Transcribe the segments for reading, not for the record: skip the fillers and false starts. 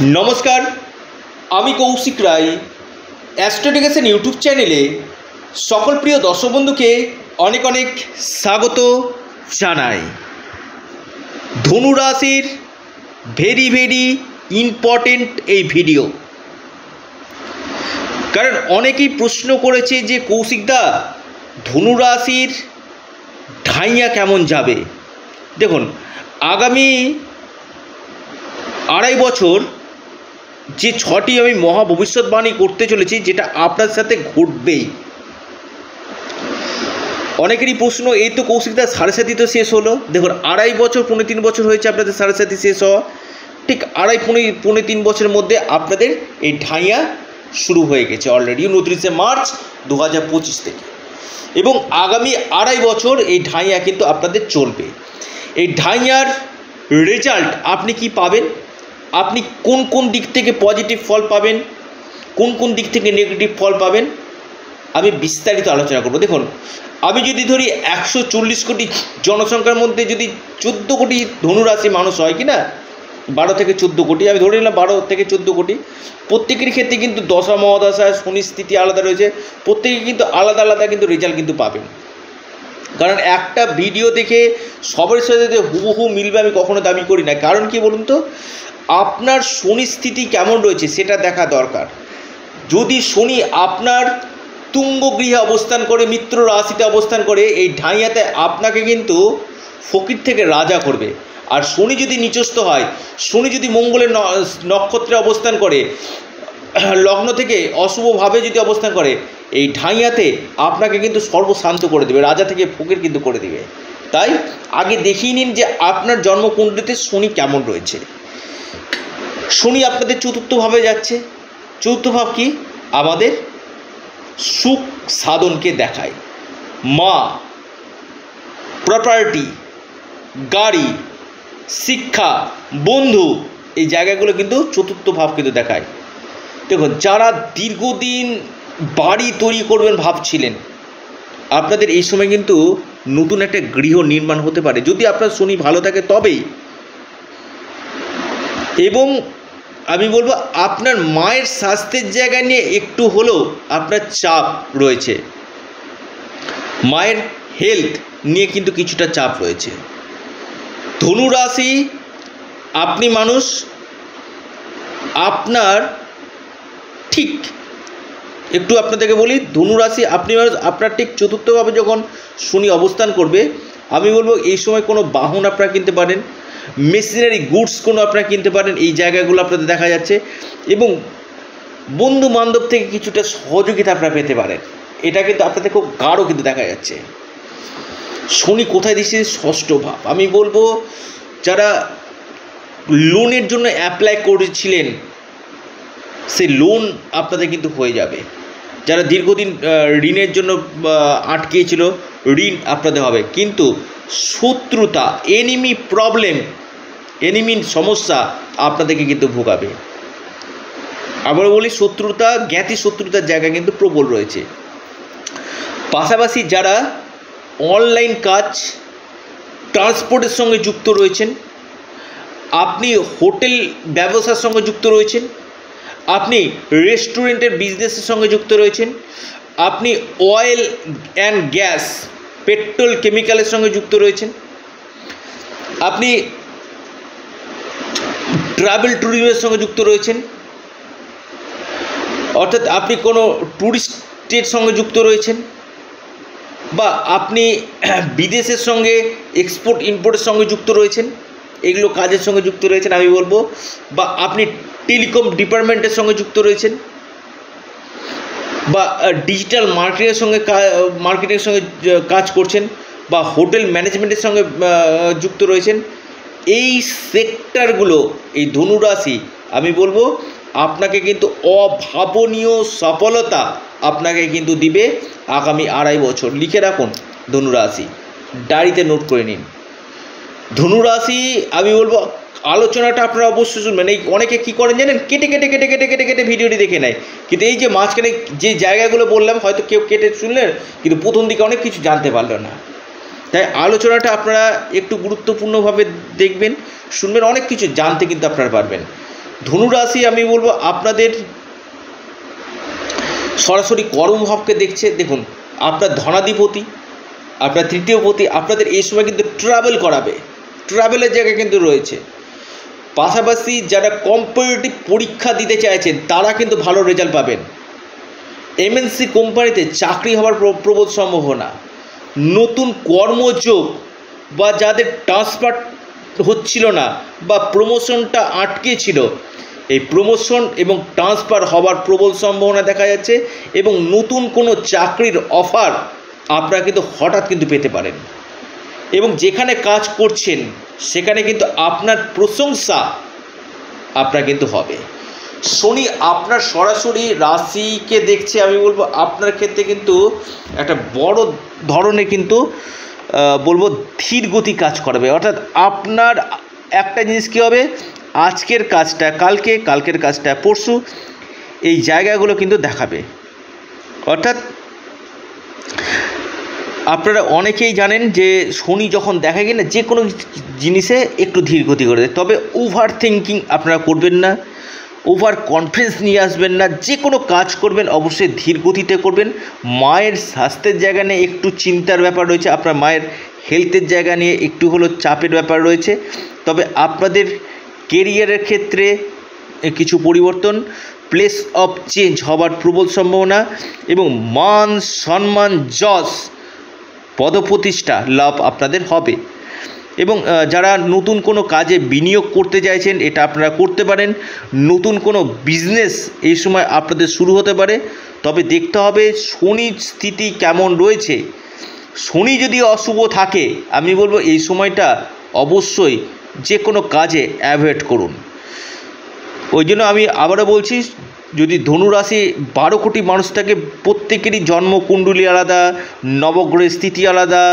नमस्कार आमी कौशिक राय एस्ट्रोडिकेशन यूट्यूब चैनेले सकल प्रिय दर्शक बंधु के अनेक अनेक स्वागत जानाई। धनु राशिर भेरी भेरी इम्पर्टेंट ए भिडियो कारण अनेकेई प्रश्न करेছে যে কৌশিকদা धनु राशिर ढाइया केमन जाबे। देखुन आगामी आढ़ाई बछर जे छटी आमी महा भविष्यवाणी करते चलेছি जेटा आपनार साथे घटबेई। अनेकेरই प्रश्न এই তো কৌশিকদা সাড়ে সাতি তো শেষ হলো। দেখুন আড়াই বছর পৌনে 3 বছর হয়েছে আপনাদের সাড়ে সাতি শেষ হওয়া, ঠিক আড়াই পৌনে 3 বছরের মধ্যে আপনাদের এই ঢাইয়া শুরু হয়ে গেছে অলরেডি 29 মার্চ 2025 থেকে, এবং আগামী আড়াই বছর এই ঢাইয়া কিন্তু আপনাদের চলবে। এই ঢাইয়ার রেজাল্ট আপনি কি পাবেন, আপনি কোন কোন দিক থেকে পজিটিভ ফল পাবেন, কোন কোন দিক থেকে নেগেটিভ ফল পাবেন, আমি বিস্তারিত আলোচনা করব। দেখুন আমি যদি ধরি 140 কোটি জনসংখ্যার মধ্যে যদি 14 কোটি ধনুরাশি মানুষ হয় কি না, 12 থেকে 14 কোটি, আমি ধরে নিলাম 12 থেকে 14 কোটি, প্রত্যেকের ক্ষেত্রে কিন্তু দশা মহাদশা শনি স্থিতি আলাদা রয়েছে, প্রত্যেকে কিন্তু আলাদা আলাদা কিন্তু রেজাল্ট কিন্তু পাবেন। কারণ একটা ভিডিও দেখে সবার সাথে হুবহু মিলবে আমি কখনো দাবি করি না। কারণ কি বলুন তো, আপনার শনি স্থিতি কেমন রয়েছে সেটা দেখা দরকার। যদি শনি আপনার তুঙ্গ গৃহে অবস্থান করে, মিত্র রাশিতে অবস্থান করে, এই ঢাইয়াতে আপনাকে কিন্তু ফকির থেকে রাজা করবে। আর শনি যদি নিচস্থ হয়, শনি যদি মঙ্গলের নক্ষত্রে অবস্থান করে, লগ্ন থেকে অশুভভাবে যদি অবস্থান করে, এই ঢাইয়াতে আপনাকে কিন্তু সর্বশান্ত করে দেবে, রাজা থেকে ফকির কিন্তু করে দেবে। তাই আগে দেখিয়ে নিন যে আপনার জন্মকুণ্ডলিতে শনি কেমন রয়েছে। শনি আপনাদের চতুর্থভাবে যাচ্ছে। চতুর্থ ভাব কি, আমাদের সুখ সাধনকে দেখায়, মা, প্রপার্টি, গাড়ি, শিক্ষা, বন্ধু, এই জায়গাগুলো কিন্তু চতুর্থ ভাব কিন্তু দেখায়। দেখুন যারা দীর্ঘদিন বাড়ি তৈরি করবেন ভাবছিলেন, আপনাদের এই সময় কিন্তু নতুন একটা গৃহ নির্মাণ হতে পারে যদি আপনার শনি ভালো থাকে তবেই। এবং আমি বলবো আপনার মায়ের স্বাস্থ্যের জায়গা নিয়ে একটু হলেও আপনার চাপ রয়েছে, মায়ের হেলথ নিয়ে কিন্তু কিছুটা চাপ রয়েছে। ধনু রাশি আপনি মানুষ, আপনার ঠিক একটু আপনাদেরকে বলি, ধনু রাশি আপনি মানুষ, আপনার ঠিক চতুর্থভাবে যখন শনি অবস্থান করবে, আমি বলবো এই সময় কোনো বাহন আপনারা কিনতে পারেন, মেশিনারি গুডস কোনো আপনারা কিনতে পারেন, এই জায়গাগুলো আপনাদের দেখা যাচ্ছে। এবং বন্ধু বান্ধব থেকে কিছুটা সহযোগিতা আপনারা পেতে পারেন, এটা কিন্তু আপনাদের খুব গাঢ় কিন্তু দেখা যাচ্ছে। শনি কোথায় দিচ্ছে, ষষ্ঠ ভাব। আমি বলবো যারা লোনের জন্য অ্যাপ্লাই করেছিলেন সেই লোন আপনাদের কিন্তু হয়ে যাবে। যারা দীর্ঘদিন ঋণের জন্য আটকেছিল, ঋণ আপনাদের হবে। কিন্তু শত্রুতা, এনিমি প্রবলেম, এনিমির সমস্যা আপনাদেরকে কিন্তু ভোগাবে। আবার বলি শত্রুতা, জ্ঞাতি শত্রুতার জায়গা কিন্তু প্রবল রয়েছে। পাশাপাশি যারা অনলাইন কাজ, ট্রান্সপোর্টের সঙ্গে যুক্ত রয়েছেন, আপনি হোটেল ব্যবসার সঙ্গে যুক্ত রয়েছেন, আপনি রেস্টুরেন্টের বিজনেসের সঙ্গে যুক্ত রয়েছেন, আপনি অয়েল অ্যান্ড গ্যাস, পেট্রোল কেমিক্যালের সঙ্গে যুক্ত রয়েছেন, আপনি ট্রাভেল ট্যুরিজমের সঙ্গে যুক্ত রয়েছেন, অর্থাৎ আপনি কোনো ট্যুরিস্টের সঙ্গে যুক্ত রয়েছেন, বা আপনি বিদেশের সঙ্গে এক্সপোর্ট ইম্পোর্টের সঙ্গে যুক্ত রয়েছেন, এগুলো কাজের সঙ্গে যুক্ত রয়েছেন আমি বলবো, বা আপনি টেলিকম ডিপার্টমেন্টের সঙ্গে যুক্ত রয়েছেন, বা ডিজিটাল মার্কেটিংয়ের সঙ্গে কাজ করছেন, বা হোটেল ম্যানেজমেন্টের সঙ্গে যুক্ত রয়েছেন, এই সেক্টরগুলো এই ধনুরাশি আমি বলবো আপনাকে কিন্তু অভাবনীয় সফলতা আপনাকে কিন্তু দিবে আগামী আড়াই বছর। লিখে রাখুন ধনুরাশি, ডায়েরিতে নোট করে নিন। ধনুরাশি আমি বলবো আলোচনাটা আপনারা অবশ্যই শুনবেন। এই অনেকে কী করেন জানেন, কেটে কেটে কেটে কেটে কেটে কেটে ভিডিওটি দেখে নেয়, কিন্তু এই যে মাঝখানে যে জায়গাগুলো বললাম হয়তো কেউ কেটে শুনলেন কিন্তু প্রথম দিকে অনেক কিছু জানতে পারলো না। তাই আলোচনাটা আপনারা একটু গুরুত্বপূর্ণভাবে দেখবেন, শুনবেন, অনেক কিছু জানতে কিন্তু আপনারা পারবেন। ধনুরাশি আমি বলবো আপনাদের সরাসরি কর্মভাবকে দেখছে। দেখুন আপনার ধনাধিপতি, আপনার তৃতীয়পতি আপনাদের এই সময় কিন্তু ট্রাভেল করাবে, ট্রাভেলের জায়গা কিন্তু রয়েছে। পাশাপাশি যারা কম্পিটিটিভ পরীক্ষা দিতে চাইছেন তারা কিন্তু ভালো রেজাল্ট পাবেন। এমএনসি কোম্পানিতে চাকরি হওয়ার প্রবল সম্ভাবনা, নতুন কর্মযোগ বা যাদের ট্রান্সফার হচ্ছিল না বা প্রমোশনটা আটকে ছিল, এই প্রমোশন এবং ট্রান্সফার হওয়ার প্রবল সম্ভাবনা দেখা যাচ্ছে এবং নতুন কোনো চাকরির অফার আপনারা কিন্তু হঠাৎ কিন্তু পেতে পারেন। এবং যেখানে কাজ করছেন সেখানে কিন্তু আপনার প্রশংসা আপনার কিন্তু হবে। শনি আপনার সরাসরি রাশিকে দেখছে, আমি বলবো আপনার ক্ষেত্রে কিন্তু একটা বড় ধরনের কিন্তু বলবো ধীর গতি কাজ করবে। অর্থাৎ আপনার একটা জিনিস কী হবে, আজকের কাজটা কালকে, কালকের কাজটা পরশু, এই জায়গাগুলো কিন্তু দেখাবে। অর্থাৎ আপনারা অনেকেই জানেন যে শনি যখন দেখা গেলে যে কোনো জিনিসে একটু ধীর গতি করে দেয়। তবে ওভার থিঙ্কিং আপনারা করবেন না, ওভার কনফিডেন্স নিয়ে আসবেন না। যে কোনো কাজ করবেন অবশ্যই ধীর গতিতে করবেন। মায়ের স্বাস্থ্যের জায়গা নিয়ে একটু চিন্তার ব্যাপার রয়েছে, আপনার মায়ের হেলথের জায়গা নিয়ে একটু হলেও চাপের ব্যাপার রয়েছে। তবে আপনাদের কেরিয়ারের ক্ষেত্রে কিছু পরিবর্তন, প্লেস অফ চেঞ্জ হওয়ার প্রবল সম্ভাবনা এবং মান সম্মান যশ পদপ্রতিষ্ঠা লাভ আপনাদের হবে। এবং যারা নতুন কোনো কাজে বিনিয়োগ করতে চাইছেন এটা আপনারা করতে পারেন। নতুন কোনো বিজনেস এই সময় আপনাদের শুরু হতে পারে। তবে দেখতে হবে শনির স্থিতি কেমন রয়েছে। শনি যদি অশুভ থাকে আমি বলবো এই সময়টা অবশ্যই যে কোনো কাজে অ্যাভয়েড করুন। ওই জন্য আমি আবারও বলছি, যদি ধনুরাশি 12 কোটি মানুষ থাকে, প্রত্যেকেরই জন্মকুণ্ডলী আলাদা, নবগ্রহের স্থিতি আলাদা,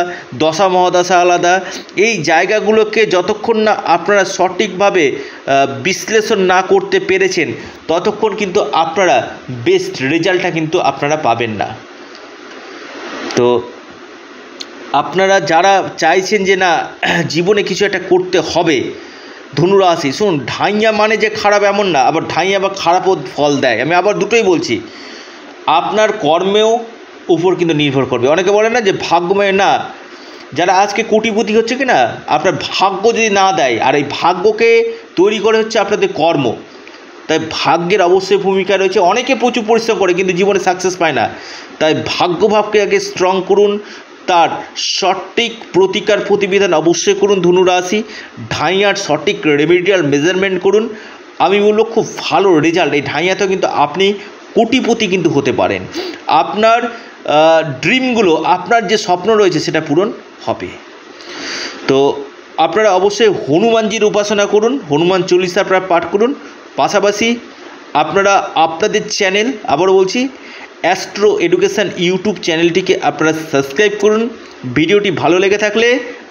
দশা মহাদশা আলাদা। এই জায়গাগুলোকে যতক্ষণ না আপনারা সঠিকভাবে বিশ্লেষণ না করতে পেরেছেন ততক্ষণ কিন্তু আপনারা বেস্ট রেজাল্টটা কিন্তু আপনারা পাবেন না। তো আপনারা যারা চাইছেন যে না জীবনে কিছু একটা করতে হবে, ধনুরাশি শুনুন, ঢাইয়া মানে যে খারাপ এমন না, আবার ঢাইয়া বা খারাপও ফল দেয়। আমি আবার দুটোই বলছি, আপনার কর্মেও উপর কিন্তু নির্ভর করবে। অনেকে বলে না যে ভাগ্যময়, না, যারা আজকে কোটিপতি হচ্ছে কি না, আপনার ভাগ্য যদি না দেয়, আর এই ভাগ্যকে তৈরি করে হচ্ছে আপনাদের কর্ম। তাই ভাগ্যের অবশ্যই ভূমিকা রয়েছে। অনেকে প্রচুর পরিশ্রম করে কিন্তু জীবনে সাকসেস পায় না। তাই ভাগ্যভাবকে আগে স্ট্রং করুন, তার সঠিক প্রতিকার প্রতিবিধান অবশ্যই করুন। ধনুরাশি ঢাইয়ার সঠিক রেমেডিয়াল মেজারমেন্ট করুন। আমি বলবো খুব ভালো রেজাল্ট। এই ঢাইয়াতেও কিন্তু আপনি কোটিপতি কিন্তু হতে পারেন। আপনার ড্রিমগুলো, আপনার যে স্বপ্ন রয়েছে সেটা পূরণ হবে। তো আপনারা অবশ্যই হনুমানজির উপাসনা করুন, হনুমান চল্লিশা আপনারা পাঠ করুন। পাশাপাশি আপনারা আপনাদের চ্যানেল, আবারও বলছি, অ্যাস্ট্রো এডুকেশান ইউটিউব চ্যানেলটিকে আপনারা সাবস্ক্রাইব করুন। ভিডিওটি ভালো লেগে থাকলে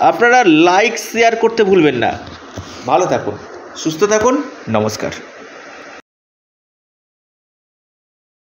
আপনারা লাইক শেয়ার করতে ভুলবেন না। ভালো থাকুন, সুস্থ থাকুন, নমস্কার।